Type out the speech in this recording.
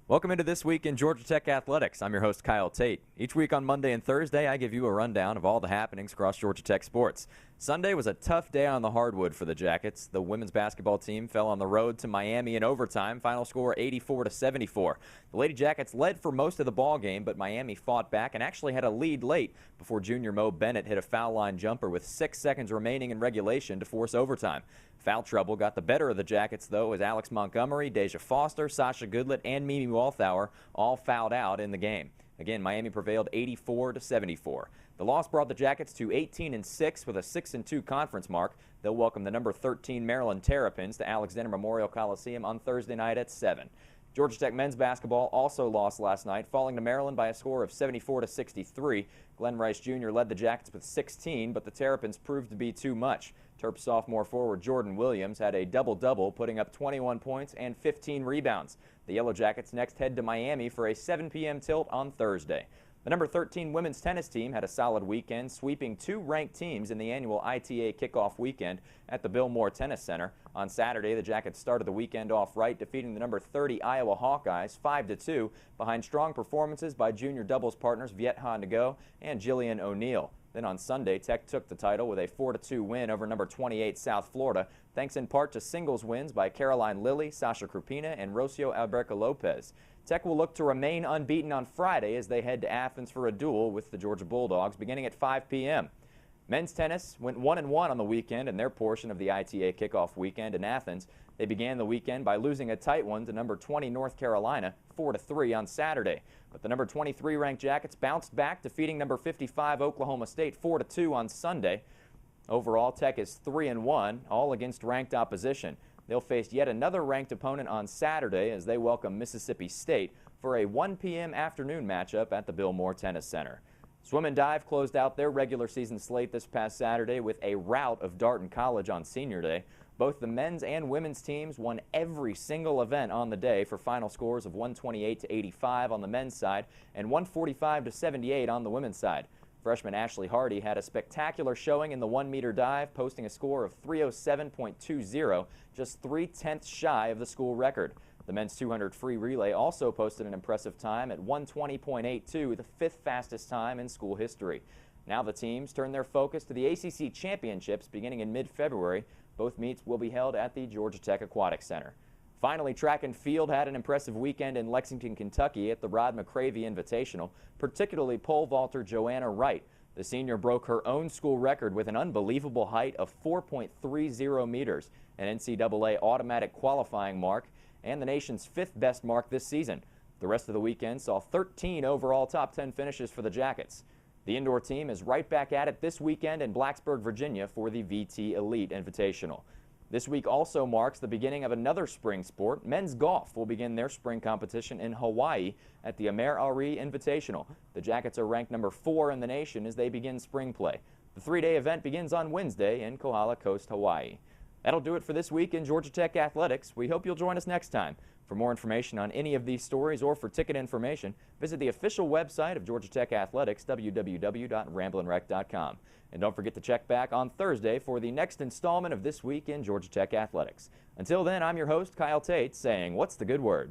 Welcome into This Week in Georgia Tech Athletics. I'm your host, Kyle Tait. Each week on Monday and Thursday, I give you a rundown of all the happenings across Georgia Tech sports. Sunday was a tough day on the hardwood for the Jackets. The women's basketball team fell on the road to Miami in overtime. Final score 84-74. The Lady Jackets led for most of the ball game, but Miami fought back and actually had a lead late before junior Mo Bennett hit a foul line jumper with 6 seconds remaining in regulation to force overtime. Foul trouble got the better of the Jackets, though, as Alex Montgomery, Deja Foster, Sasha Goodlett, and Mimi Walthauer all fouled out in the game. Again, Miami prevailed 84-74. The loss brought the Jackets to 18-6 with a 6-2 conference mark. They'll welcome the number 13 Maryland Terrapins to Alexander Memorial Coliseum on Thursday night at 7. Georgia Tech men's basketball also lost last night, falling to Maryland by a score of 74-63. Glenn Rice Jr. led the Jackets with 16, but the Terrapins proved to be too much. Terp sophomore forward Jordan Williams had a double-double, putting up 21 points and 15 rebounds. The Yellow Jackets next head to Miami for a 7 p.m. tilt on Thursday. The number 13 women's tennis team had a solid weekend, sweeping 2 ranked teams in the annual ITA kickoff weekend at the Bill Moore Tennis Center. On Saturday, the Jackets started the weekend off right, defeating the number 30 Iowa Hawkeyes 5-2 behind strong performances by junior doubles partners Viet Ha Ngo and Jillian O'Neill. Then on Sunday, Tech took the title with a 4-2 win over number 28 South Florida, thanks in part to singles wins by Caroline Lilly, Sasha Krupina, and Rocio Alberca Lopez. Tech will look to remain unbeaten on Friday as they head to Athens for a duel with the Georgia Bulldogs beginning at 5 p.m. Men's tennis went 1-1 on the weekend in their portion of the ITA kickoff weekend in Athens. They began the weekend by losing a tight one to number 20 North Carolina 4-3 on Saturday. But the number 23 ranked Jackets bounced back, defeating number 55 Oklahoma State 4-2 on Sunday. Overall, Tech is 3-1, all against ranked opposition. They'll face yet another ranked opponent on Saturday as they welcome Mississippi State for a 1 p.m. afternoon matchup at the Bill Moore Tennis Center. Swim and Dive closed out their regular season slate this past Saturday with a rout of Darton College on Senior Day. Both the men's and women's teams won every single event on the day for final scores of 128-85 on the men's side and 145-78 on the women's side. Freshman Ashley Hardy had a spectacular showing in the 1-meter dive, posting a score of 307.20, just 3/10 shy of the school record. The men's 200 free relay also posted an impressive time at 120.82, the 5th fastest time in school history. Now the teams turn their focus to the ACC Championships beginning in mid-February. Both meets will be held at the Georgia Tech Aquatic Center. Finally, track and field had an impressive weekend in Lexington, Kentucky at the Rod McCravey Invitational, particularly pole vaulter Joanna Wright. The senior broke her own school record with an unbelievable height of 4.30 meters, an NCAA automatic qualifying mark, and the nation's 5th best mark this season. The rest of the weekend saw 13 overall top 10 finishes for the Jackets. The indoor team is right back at it this weekend in Blacksburg, Virginia for the VT Elite Invitational. This week also marks the beginning of another spring sport. Men's golf will begin their spring competition in Hawaii at the Amer Ari Invitational. The Jackets are ranked number 4 in the nation as they begin spring play. The 3-day event begins on Wednesday in Kohala Coast, Hawaii. That'll do it for this week in Georgia Tech Athletics. We hope you'll join us next time. For more information on any of these stories or for ticket information, visit the official website of Georgia Tech Athletics, www.ramblinrec.com. And don't forget to check back on Thursday for the next installment of This Week in Georgia Tech Athletics. Until then, I'm your host, Kyle Tait, saying, what's the good word?